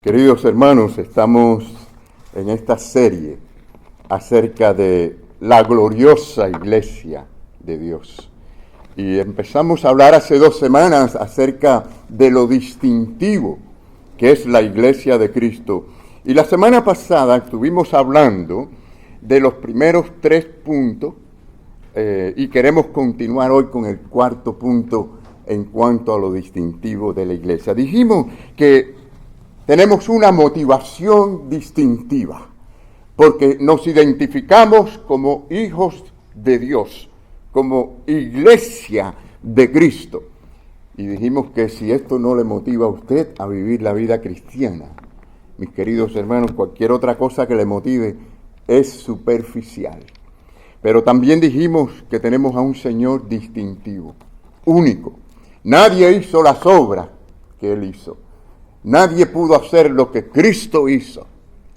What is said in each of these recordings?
Queridos hermanos, estamos en esta serie acerca de la gloriosa iglesia de Dios. Y empezamos a hablar hace 2 semanas acerca de lo distintivo que es la iglesia de Cristo. Y la semana pasada estuvimos hablando de los primeros 3 puntos y queremos continuar hoy con el 4º punto en cuanto a lo distintivo de la iglesia. Dijimos que tenemos una motivación distintiva, porque nos identificamos como hijos de Dios, como iglesia de Cristo. Y dijimos que si esto no le motiva a usted a vivir la vida cristiana, mis queridos hermanos, cualquier otra cosa que le motive es superficial. Pero también dijimos que tenemos a un Señor distintivo, único. Nadie hizo las obras que Él hizo. Nadie pudo hacer lo que Cristo hizo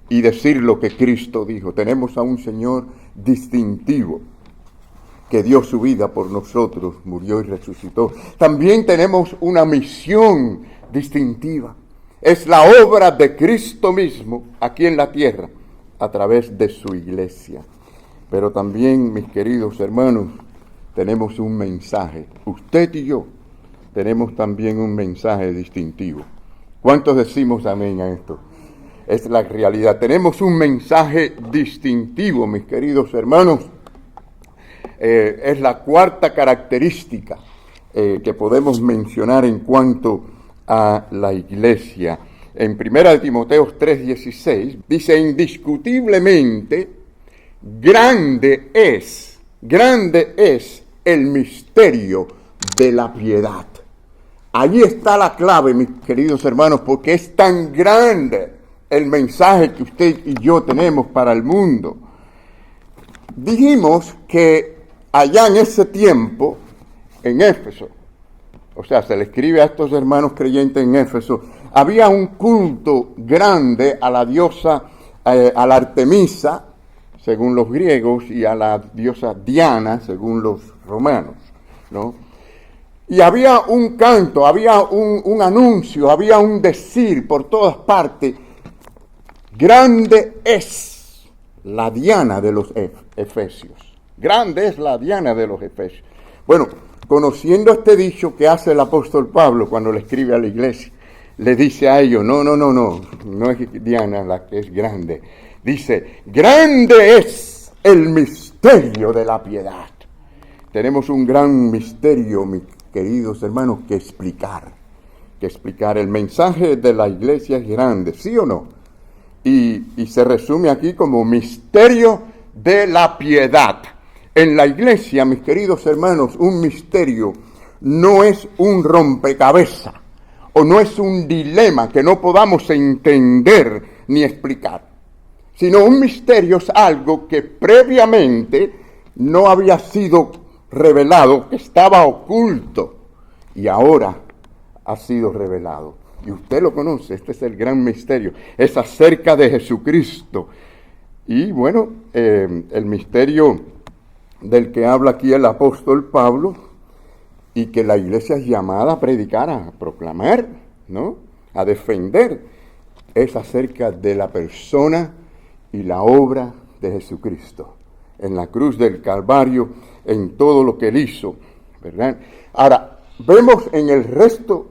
y decir lo que Cristo dijo. Tenemos a un Señor distintivo que dio su vida por nosotros, murió y resucitó. También tenemos una misión distintiva. Es la obra de Cristo mismo aquí en la tierra a través de su iglesia. Pero también, mis queridos hermanos, tenemos un mensaje. Usted y yo tenemos también un mensaje distintivo. ¿Cuántos decimos amén a esto? Es la realidad. Tenemos un mensaje distintivo, mis queridos hermanos. Es la 4ª característica que podemos mencionar en cuanto a la iglesia. En 1 Timoteo 3:16 dice: indiscutiblemente grande es el misterio de la piedad. Allí está la clave, mis queridos hermanos, porque es tan grande el mensaje que usted y yo tenemos para el mundo. Dijimos que allá en ese tiempo, en Éfeso, o sea, se le escribe a estos hermanos creyentes en Éfeso, había un culto grande a la diosa, a la Artemisa, según los griegos, y a la diosa Diana, según los romanos, ¿no? Y había un canto, había un anuncio, había un decir por todas partes: grande es la Diana de los Efesios. Grande es la Diana de los Efesios. Bueno, conociendo este dicho que hace el apóstol Pablo cuando le escribe a la iglesia, le dice a ellos: no es Diana la que es grande. Dice: grande es el misterio de la piedad. Tenemos un gran misterio, mis queridos hermanos, que explicar. El mensaje de la iglesia es grande, ¿sí o no? Y se resume aquí como misterio de la piedad. En la iglesia, mis queridos hermanos, un misterio no es un rompecabezas o no es un dilema que no podamos entender ni explicar, sino un misterio es algo que previamente no había sido revelado, que estaba oculto y ahora ha sido revelado. Y usted lo conoce, este es el gran misterio, es acerca de Jesucristo. Y bueno, el misterio del que habla aquí el apóstol Pablo y que la iglesia es llamada a predicar, a proclamar, ¿no?, a defender, es acerca de la persona y la obra de Jesucristo en la cruz del Calvario, en todo lo que Él hizo, ¿verdad? Ahora, vemos en el resto,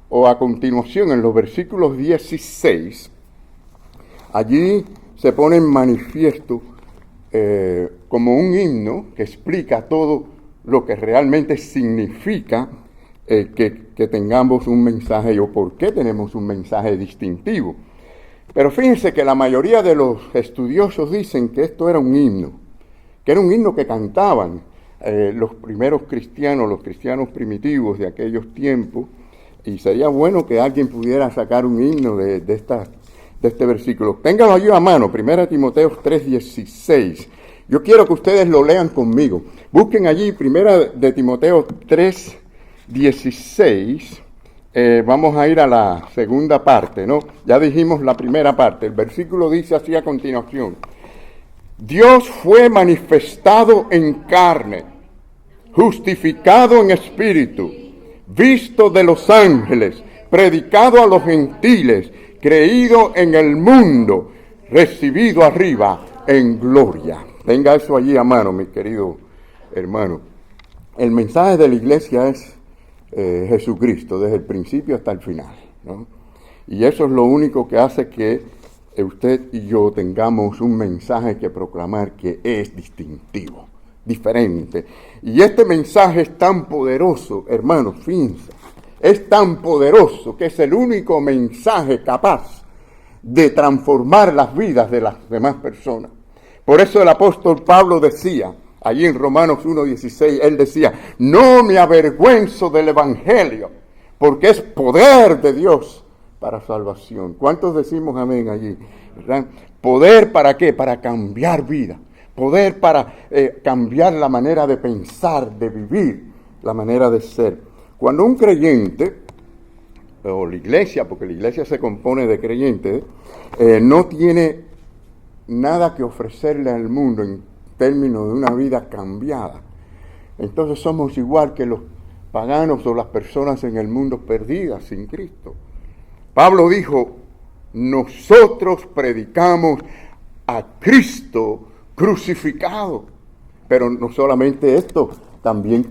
o a continuación, en los versículos 16, allí se pone en manifiesto como un himno que explica todo lo que realmente significa que tengamos un mensaje, o por qué tenemos un mensaje distintivo. Pero fíjense que la mayoría de los estudiosos dicen que esto era un himno, que era un himno que cantaban los primeros cristianos, los cristianos primitivos de aquellos tiempos, y sería bueno que alguien pudiera sacar un himno de este versículo. Ténganlo allí a mano, 1 Timoteo 3:16. Yo quiero que ustedes lo lean conmigo. Busquen allí 1 Timoteo 3:16. Vamos a ir a la segunda parte, ¿no? Ya dijimos la primera parte. El versículo dice así a continuación: Dios fue manifestado en carne, justificado en espíritu, visto de los ángeles, predicado a los gentiles, creído en el mundo, recibido arriba en gloria. Tenga eso allí a mano, mi querido hermano. El mensaje de la iglesia es Jesucristo, desde el principio hasta el final, ¿no? Y eso es lo único que hace que usted y yo tengamos un mensaje que proclamar que es distintivo, diferente. Y este mensaje es tan poderoso, hermanos, fíjense, es tan poderoso que es el único mensaje capaz de transformar las vidas de las demás personas. Por eso el apóstol Pablo decía, allí en Romanos 1:16, él decía, no me avergüenzo del evangelio, porque es poder de Dios para salvación. ¿Cuántos decimos amén allí? ¿Verdad? ¿Poder para qué? Para cambiar vida. Poder para cambiar la manera de pensar, de vivir, la manera de ser. Cuando un creyente, o la iglesia, porque la iglesia se compone de creyentes, no tiene nada que ofrecerle al mundo en términos de una vida cambiada, entonces somos igual que los paganos o las personas en el mundo perdidas sin Cristo. Pablo dijo, nosotros predicamos a Cristo crucificado. Pero no solamente esto, también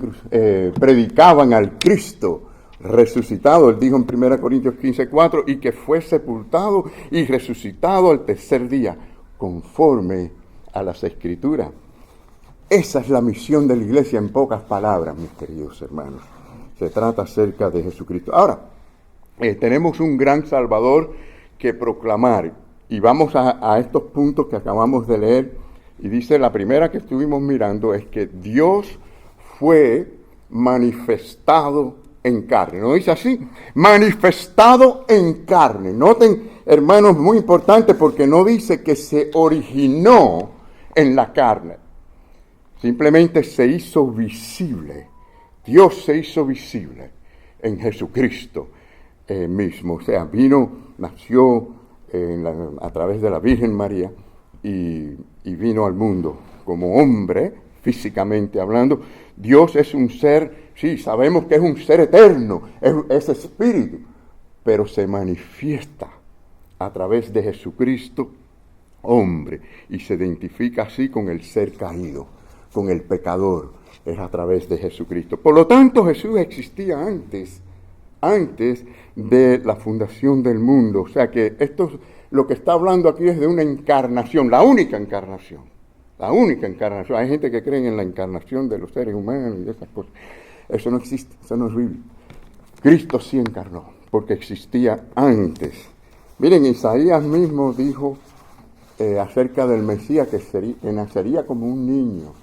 predicaban al Cristo resucitado. Él dijo en 1 Corintios 15:4, y que fue sepultado y resucitado al tercer día, conforme a las Escrituras. Esa es la misión de la iglesia en pocas palabras, mis queridos hermanos. Se trata acerca de Jesucristo. Ahora, tenemos un gran Salvador que proclamar. Y vamos a estos puntos que acabamos de leer. Y dice, la primera que estuvimos mirando es que Dios fue manifestado en carne. ¿No dice así? Manifestado en carne. Noten, hermanos, muy importante, porque no dice que se originó en la carne. Simplemente se hizo visible. Dios se hizo visible en Jesucristo mismo. O sea, nació a través de la Virgen María y vino al mundo como hombre, físicamente hablando. Dios es un ser, sí, sabemos que es un ser eterno, es espíritu, pero se manifiesta a través de Jesucristo, hombre, y se identifica así con el ser caído, con el pecador, es a través de Jesucristo. Por lo tanto, Jesús existía antes de la fundación del mundo. O sea que lo que está hablando aquí es de una encarnación, la única encarnación. La única encarnación. Hay gente que cree en la encarnación de los seres humanos y de esas cosas. Eso no existe, eso no es bíblico. Cristo sí encarnó, porque existía antes. Miren, Isaías mismo dijo acerca del Mesías que nacería como un niño.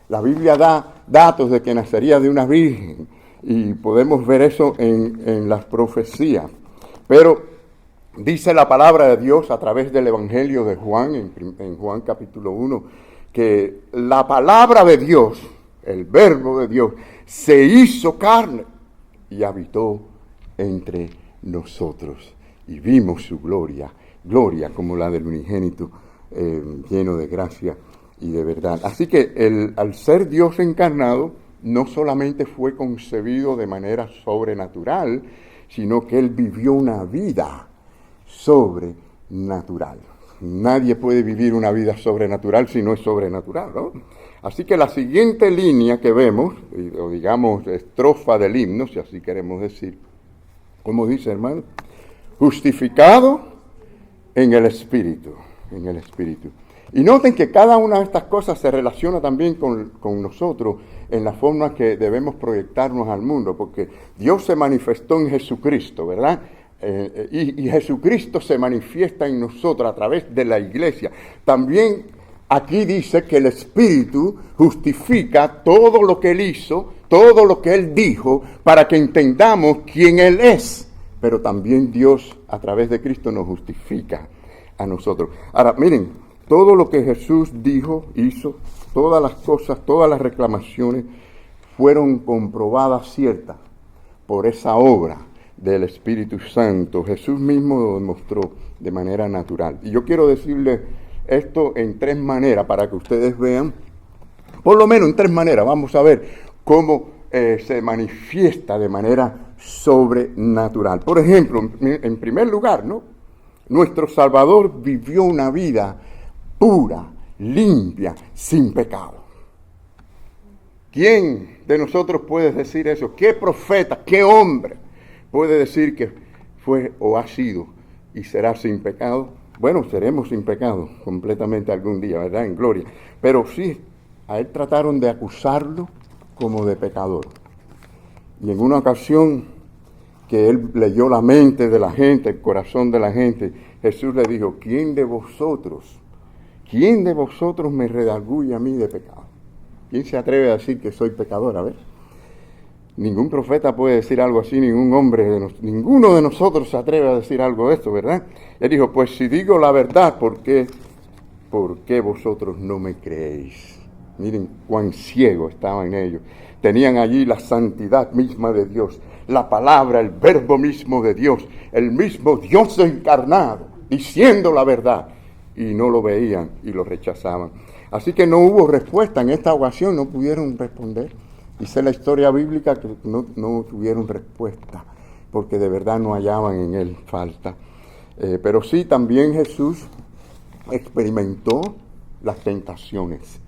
La Biblia da datos de que nacería de una virgen. Y podemos ver eso en las profecías. Pero dice la palabra de Dios a través del Evangelio de Juan, en Juan capítulo 1, que la palabra de Dios, el verbo de Dios, se hizo carne y habitó entre nosotros. Y vimos su gloria como la del unigénito, lleno de gracia y de verdad. Así que al ser Dios encarnado, no solamente fue concebido de manera sobrenatural, sino que Él vivió una vida sobrenatural. Nadie puede vivir una vida sobrenatural si no es sobrenatural, ¿no? Así que la siguiente línea que vemos, o digamos estrofa del himno, si así queremos decir, ¿cómo dice, hermano? Justificado en el Espíritu, en el Espíritu. Y noten que cada una de estas cosas se relaciona también con nosotros en la forma que debemos proyectarnos al mundo, porque Dios se manifestó en Jesucristo, ¿verdad? Y Jesucristo se manifiesta en nosotros a través de la iglesia. También aquí dice que el Espíritu justifica todo lo que Él hizo, todo lo que Él dijo, para que entendamos quién Él es. Pero también Dios, a través de Cristo, nos justifica a nosotros. Ahora, miren, todo lo que Jesús dijo, hizo, todas las cosas, todas las reclamaciones fueron comprobadas ciertas por esa obra del Espíritu Santo. Jesús mismo lo demostró de manera natural. Y yo quiero decirles esto en tres maneras para que ustedes vean, por lo menos en tres maneras. Vamos a ver cómo se manifiesta de manera sobrenatural. Por ejemplo, en primer lugar, ¿no? Nuestro Salvador vivió una vida pura, limpia, sin pecado. ¿Quién de nosotros puede decir eso? ¿Qué profeta, qué hombre puede decir que fue o ha sido y será sin pecado? Bueno, seremos sin pecado completamente algún día, ¿verdad? En gloria. Pero sí, a él trataron de acusarlo como de pecador. Y en una ocasión que él leyó la mente de la gente, el corazón de la gente, Jesús le dijo, ¿quién de vosotros me redarguye a mí de pecado? ¿Quién se atreve a decir que soy pecador? A ver. Ningún profeta puede decir algo así, ningún hombre, ninguno de nosotros se atreve a decir algo de esto, ¿verdad? Él dijo, pues si digo la verdad, ¿por qué vosotros no me creéis? Miren cuán ciego estaban ellos. Tenían allí la santidad misma de Dios, la palabra, el verbo mismo de Dios, el mismo Dios encarnado, diciendo la verdad, y no lo veían y lo rechazaban. Así que no hubo respuesta en esta ocasión, no pudieron responder. Dice la historia bíblica que no tuvieron respuesta, porque de verdad no hallaban en él falta. Pero sí, también Jesús experimentó las tentaciones.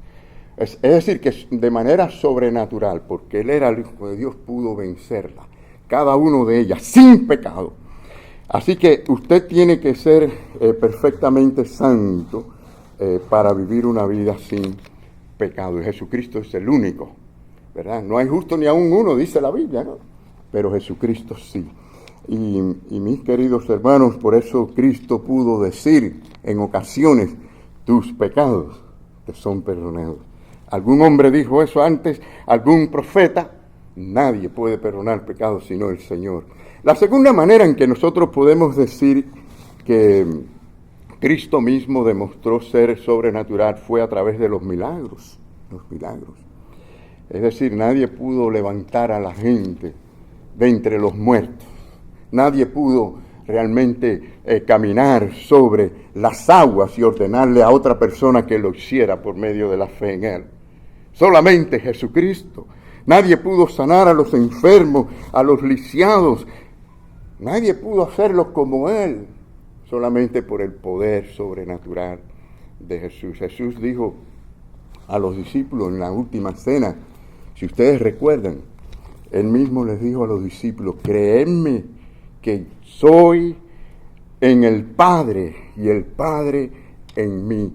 Es decir, que de manera sobrenatural, porque él era el Hijo de Dios, pudo vencerla, cada uno de ellas, sin pecado. Así que usted tiene que ser perfectamente santo para vivir una vida sin pecado. Y Jesucristo es el único, ¿verdad? No hay justo ni aún uno, dice la Biblia, ¿no? Pero Jesucristo sí. Y mis queridos hermanos, por eso Cristo pudo decir en ocasiones, tus pecados te son perdonados. ¿Algún hombre dijo eso antes? ¿Algún profeta? Nadie puede perdonar pecados sino el Señor. La segunda manera en que nosotros podemos decir que Cristo mismo demostró ser sobrenatural fue a través de los milagros. Los milagros. Es decir, nadie pudo levantar a la gente de entre los muertos. Nadie pudo realmente caminar sobre las aguas y ordenarle a otra persona que lo hiciera por medio de la fe en Él. Solamente Jesucristo. Nadie pudo sanar a los enfermos, a los lisiados. Nadie pudo hacerlo como Él. Solamente por el poder sobrenatural de Jesús. Jesús dijo a los discípulos en la última cena, si ustedes recuerdan, Él mismo les dijo a los discípulos, creedme que soy en el Padre y el Padre en mí.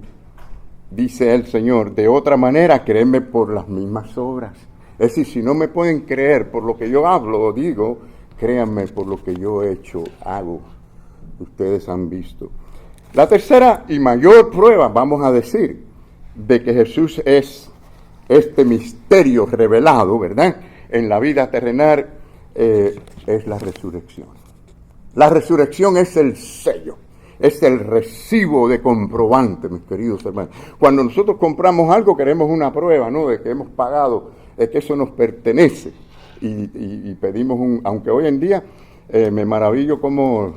Dice el Señor, de otra manera, créeme por las mismas obras. Es decir, si no me pueden creer por lo que yo hablo o digo, créanme por lo que yo he hecho, hago. Ustedes han visto. La tercera y mayor prueba, vamos a decir, de que Jesús es este misterio revelado, ¿verdad?, en la vida terrenal, es la resurrección. La resurrección es el sello. Es el recibo de comprobante, mis queridos hermanos. Cuando nosotros compramos algo, queremos una prueba, ¿no?, de que hemos pagado, de que eso nos pertenece. Y pedimos aunque hoy en día me maravillo como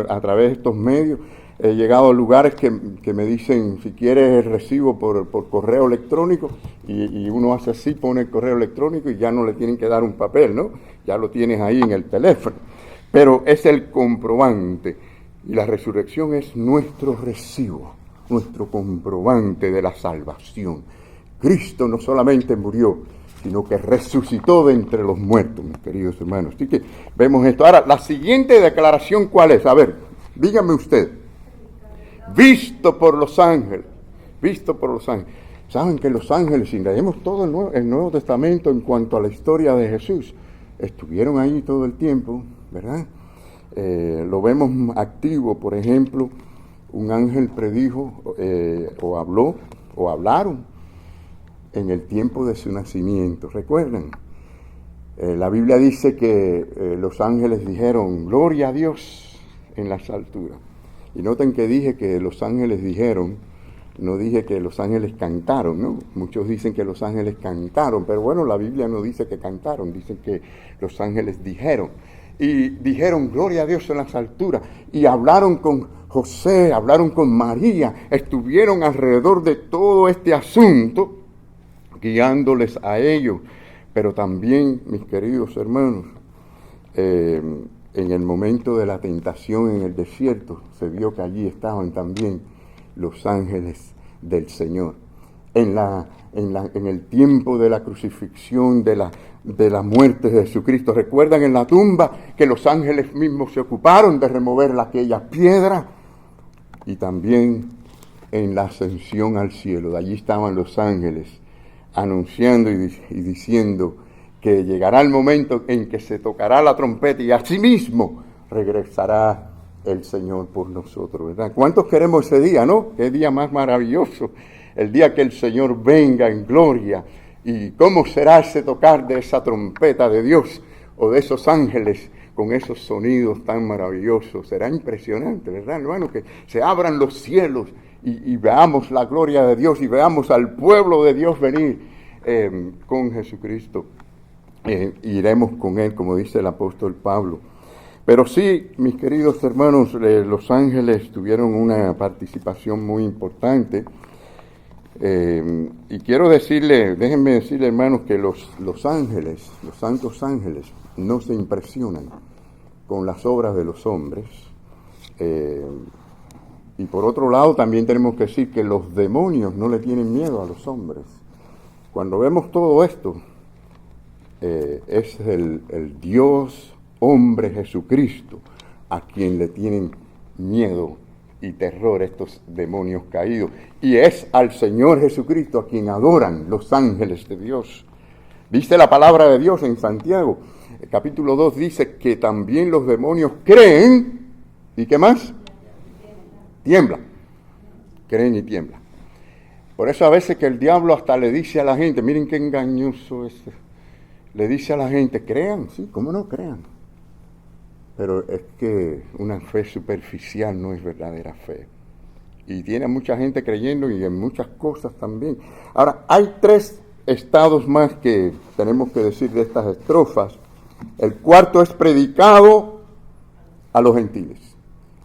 a través de estos medios he llegado a lugares que me dicen, si quieres el recibo por correo electrónico, y uno hace así, pone el correo electrónico y ya no le tienen que dar un papel, ¿no? Ya lo tienes ahí en el teléfono. Pero es el comprobante. Y la resurrección es nuestro recibo, nuestro comprobante de la salvación. Cristo no solamente murió, sino que resucitó de entre los muertos, mis queridos hermanos. Así que vemos esto. Ahora, la siguiente declaración, ¿cuál es? A ver, dígame usted. Visto por los ángeles. Visto por los ángeles. Saben que los ángeles, si leemos todo el Nuevo Testamento en cuanto a la historia de Jesús, estuvieron ahí todo el tiempo, ¿verdad? Lo vemos activo, por ejemplo, un ángel predijo o habló o hablaron en el tiempo de su nacimiento. ¿Recuerdan? La Biblia dice que los ángeles dijeron, gloria a Dios en las alturas. Y noten que dije que los ángeles dijeron, no dije que los ángeles cantaron, ¿no? Muchos dicen que los ángeles cantaron, pero bueno, la Biblia no dice que cantaron, dice que los ángeles dijeron. Y dijeron, gloria a Dios en las alturas. Y hablaron con José, hablaron con María, estuvieron alrededor de todo este asunto, guiándoles a ellos. Pero también, mis queridos hermanos, en el momento de la tentación en el desierto, se vio que allí estaban también los ángeles del Señor. En el tiempo de la crucifixión, de la muerte de Jesucristo, recuerdan en la tumba que los ángeles mismos se ocuparon de remover aquella piedra, y también en la ascensión al cielo. De allí estaban los ángeles anunciando y diciendo que llegará el momento en que se tocará la trompeta y asimismo regresará el Señor por nosotros, ¿verdad? ¿Cuántos queremos ese día, no? Qué día más maravilloso, el día que el Señor venga en gloria. ¿Y cómo será ese tocar de esa trompeta de Dios o de esos ángeles con esos sonidos tan maravillosos? Será impresionante, ¿verdad, hermano? Que se abran los cielos y veamos la gloria de Dios y veamos al pueblo de Dios venir con Jesucristo. Iremos con Él, como dice el apóstol Pablo. Pero sí, mis queridos hermanos, los ángeles tuvieron una participación muy importante. Y quiero déjenme decirle, hermanos, que los ángeles, los santos ángeles, no se impresionan con las obras de los hombres. Y por otro lado, también tenemos que decir que los demonios no le tienen miedo a los hombres. Cuando vemos todo esto, es el Dios hombre Jesucristo a quien le tienen miedo y terror estos demonios caídos. Y es al Señor Jesucristo a quien adoran los ángeles de Dios. Dice la palabra de Dios en Santiago, el capítulo 2 dice que también los demonios creen, ¿y qué más? Tiemblan. Creen y tiemblan. Por eso a veces que el diablo hasta le dice a la gente, miren qué engañoso es, le dice a la gente, crean, sí, ¿cómo no crean? Pero es que una fe superficial no es verdadera fe. Y tiene mucha gente creyendo y en muchas cosas también. Ahora, hay 3 estados más que tenemos que decir de estas estrofas. El cuarto es predicado a los gentiles.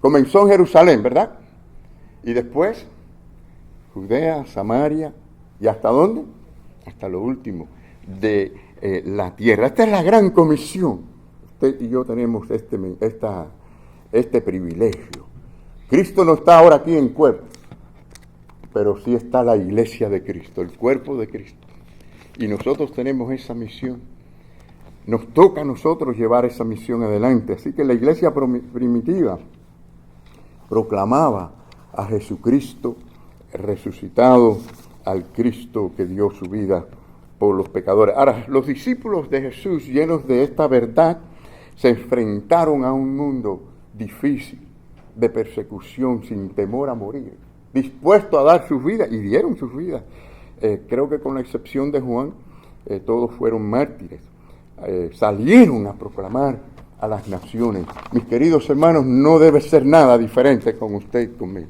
Comenzó en Jerusalén, ¿verdad? Y después, Judea, Samaria, ¿y hasta dónde? Hasta lo último de la tierra. Esta es la gran comisión. Usted y yo tenemos este privilegio. Cristo no está ahora aquí en cuerpo, pero sí está la iglesia de Cristo, el cuerpo de Cristo. Y nosotros tenemos esa misión. Nos toca a nosotros llevar esa misión adelante. Así que la iglesia primitiva proclamaba a Jesucristo resucitado, al Cristo que dio su vida por los pecadores. Ahora, los discípulos de Jesús, llenos de esta verdad, se enfrentaron a un mundo difícil, de persecución, sin temor a morir, dispuestos a dar sus vidas, y dieron sus vidas. Creo que con la excepción de Juan, todos fueron mártires. Salieron a proclamar a las naciones. Mis queridos hermanos, no debe ser nada diferente con usted y conmigo,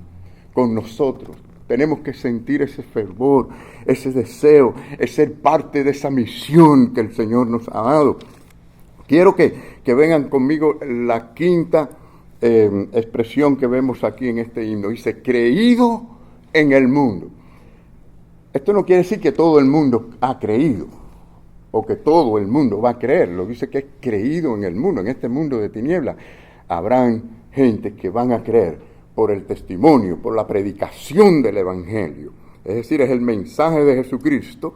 con nosotros. Tenemos que sentir ese fervor, ese deseo, es ser parte de esa misión que el Señor nos ha dado. Quiero que vengan conmigo la quinta expresión que vemos aquí en este himno. Dice, creído en el mundo. Esto no quiere decir que todo el mundo ha creído, o que todo el mundo va a creerlo. Dice que es creído en el mundo, en este mundo de tinieblas. Habrán gente que van a creer por el testimonio, por la predicación del Evangelio. Es decir, es el mensaje de Jesucristo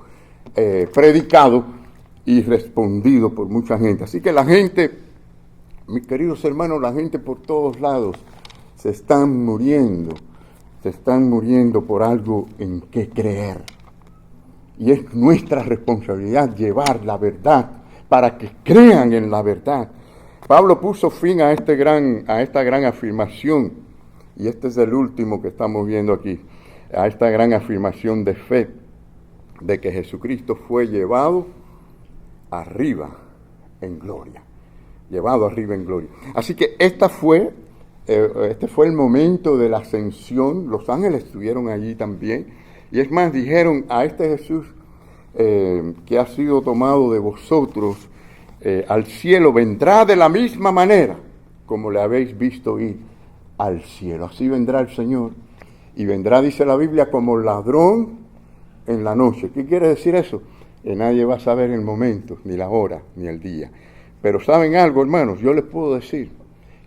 predicado y respondido por mucha gente. Así que la gente, mis queridos hermanos, la gente por todos lados se están muriendo por algo en que creer. Y es nuestra responsabilidad llevar la verdad para que crean en la verdad. Pablo puso fin a esta gran afirmación, y este es el último que estamos viendo aquí, a esta gran afirmación de fe, de que Jesucristo fue llevado arriba en gloria. Llevado arriba en gloria. Así que este fue el momento de la ascensión. Los ángeles estuvieron allí también. Y es más, dijeron a este Jesús que ha sido tomado de vosotros al cielo, vendrá de la misma manera como le habéis visto ir al cielo. Así vendrá el Señor. Y vendrá, dice la Biblia, como ladrón en la noche. ¿Qué quiere decir eso? Que nadie va a saber el momento, ni la hora, ni el día. Pero ¿saben algo, hermanos? Yo les puedo decir,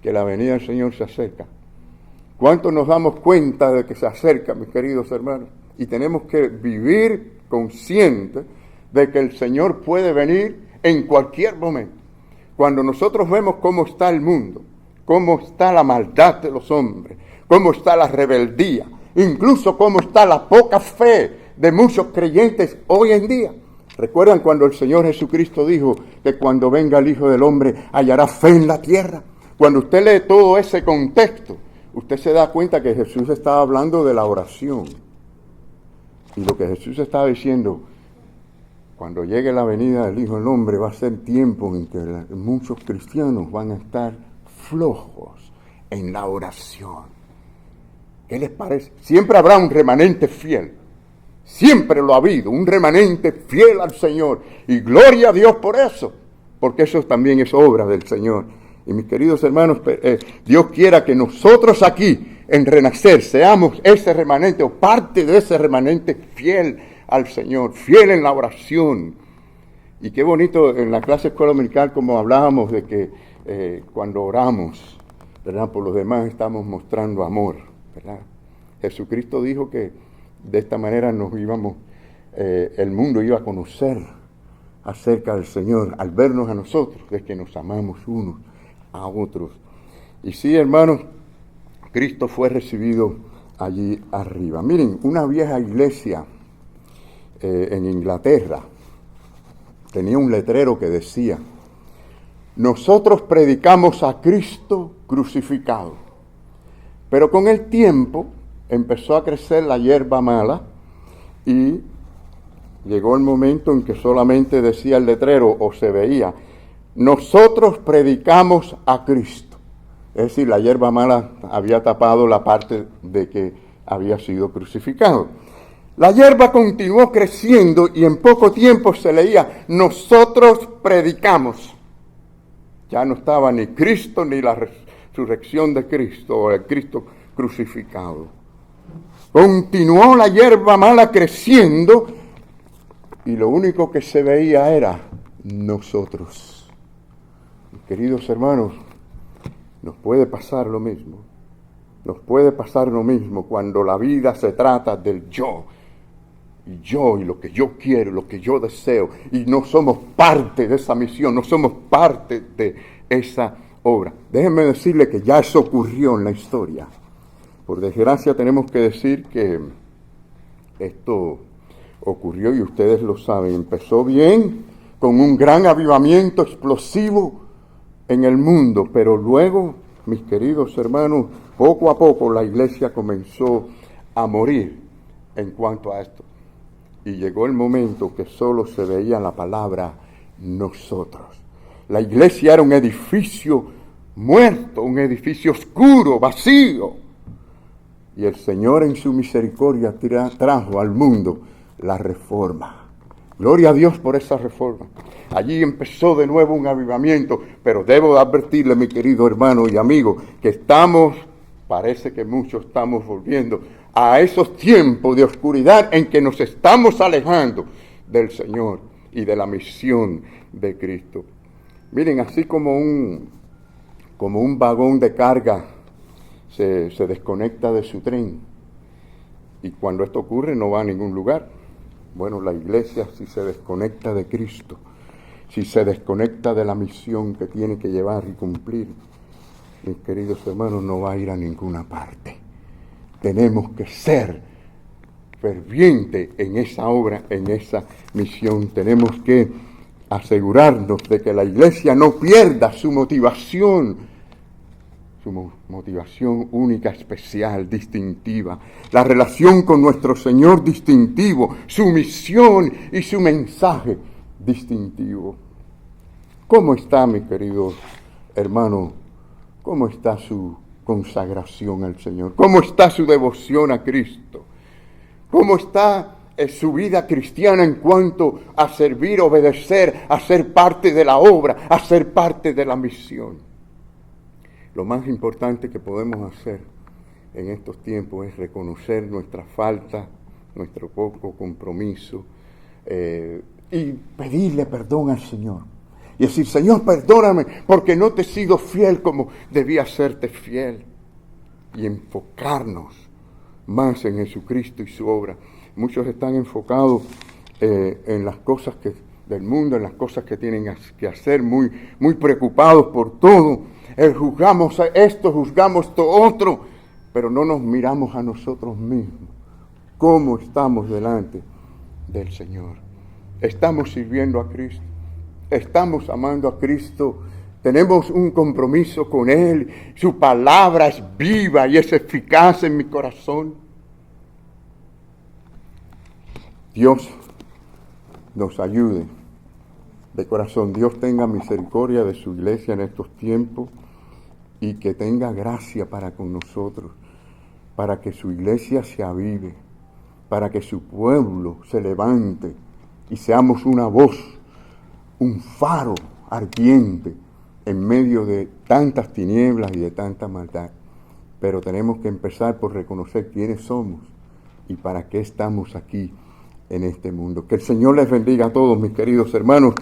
que la venida del Señor se acerca. ¿Cuánto nos damos cuenta de que se acerca, mis queridos hermanos? Y tenemos que vivir conscientes de que el Señor puede venir en cualquier momento. Cuando nosotros vemos cómo está el mundo, cómo está la maldad de los hombres, cómo está la rebeldía, incluso cómo está la poca fe de muchos creyentes hoy en día. ¿Recuerdan cuando el Señor Jesucristo dijo que cuando venga el Hijo del Hombre hallará fe en la tierra? Cuando usted lee todo ese contexto, usted se da cuenta que Jesús estaba hablando de la oración. Y lo que Jesús estaba diciendo, cuando llegue la venida del Hijo del Hombre, va a ser tiempo en que muchos cristianos van a estar flojos en la oración. ¿Qué les parece? Siempre habrá un remanente fiel. Siempre lo ha habido, un remanente fiel al Señor. Y gloria a Dios por eso, porque eso también es obra del Señor. Y mis queridos hermanos, Dios quiera que nosotros aquí, en Renacer, seamos ese remanente o parte de ese remanente fiel al Señor, fiel en la oración. Y qué bonito en la clase escuela dominical como hablábamos de que cuando oramos, ¿verdad?, por los demás estamos mostrando amor, ¿verdad? Jesucristo dijo que de esta manera el mundo iba a conocer acerca del Señor al vernos a nosotros, de que nos amamos unos a otros. Y sí, hermanos, Cristo fue recibido allí arriba. Miren, una vieja iglesia en Inglaterra tenía un letrero que decía: nosotros predicamos a Cristo crucificado. Pero con el tiempo empezó a crecer la hierba mala y llegó el momento en que solamente decía el letrero o se veía: nosotros predicamos a Cristo. Es decir, la hierba mala había tapado la parte de que había sido crucificado. La hierba continuó creciendo y en poco tiempo se leía: nosotros predicamos. Ya no estaba ni Cristo ni la resurrección de Cristo o el Cristo crucificado. Continuó la hierba mala creciendo y lo único que se veía era nosotros. Queridos hermanos, nos puede pasar lo mismo. Nos puede pasar lo mismo cuando la vida se trata del yo. Y yo, y lo que yo quiero, lo que yo deseo. Y no somos parte de esa misión, no somos parte de esa obra. Déjenme decirle que ya eso ocurrió en la historia. Por desgracia tenemos que decir que esto ocurrió y ustedes lo saben. Empezó bien, con un gran avivamiento explosivo en el mundo, pero luego, mis queridos hermanos, poco a poco la iglesia comenzó a morir en cuanto a esto. Y llegó el momento que solo se veía la palabra nosotros. La iglesia era un edificio muerto, un edificio oscuro, vacío. Y el Señor en su misericordia trajo al mundo la reforma. Gloria a Dios por esa reforma. Allí empezó de nuevo un avivamiento, pero debo advertirle, mi querido hermano y amigo, que parece que muchos estamos volviendo a esos tiempos de oscuridad en que nos estamos alejando del Señor y de la misión de Cristo. Miren, así como un vagón de carga se desconecta de su tren, y cuando esto ocurre no va a ningún lugar. Bueno, la iglesia, si se desconecta de Cristo, si se desconecta de la misión que tiene que llevar y cumplir, mis queridos hermanos, no va a ir a ninguna parte. Tenemos que ser fervientes en esa obra, en esa misión. Tenemos que asegurarnos de que la iglesia no pierda su motivación única, especial, distintiva, la relación con nuestro Señor distintivo, su misión y su mensaje distintivo. ¿Cómo está, mi querido hermano? ¿Cómo está su consagración al Señor? ¿Cómo está su devoción a Cristo? ¿Cómo está su vida cristiana en cuanto a servir, obedecer, a ser parte de la obra, a ser parte de la misión? Lo más importante que podemos hacer en estos tiempos es reconocer nuestra falta, nuestro poco compromiso y pedirle perdón al Señor. Y decir, Señor, perdóname porque no te he sido fiel como debía serte fiel. Y enfocarnos más en Jesucristo y su obra. Muchos están enfocados en las cosas del mundo, en las cosas que tienen que hacer, muy preocupados por todo. Juzgamos esto, juzgamos esto otro, pero no nos miramos a nosotros mismos. ¿Cómo estamos delante del Señor? ¿Estamos sirviendo a Cristo? ¿Estamos amando a Cristo? ¿Tenemos un compromiso con Él? ¿Su palabra es viva y es eficaz en mi corazón? Dios nos ayude de corazón. Dios tenga misericordia de su iglesia en estos tiempos y que tenga gracia para con nosotros, para que su iglesia se avive, para que su pueblo se levante y seamos una voz, un faro ardiente en medio de tantas tinieblas y de tanta maldad. Pero tenemos que empezar por reconocer quiénes somos y para qué estamos aquí en este mundo. Que el Señor les bendiga a todos, mis queridos hermanos.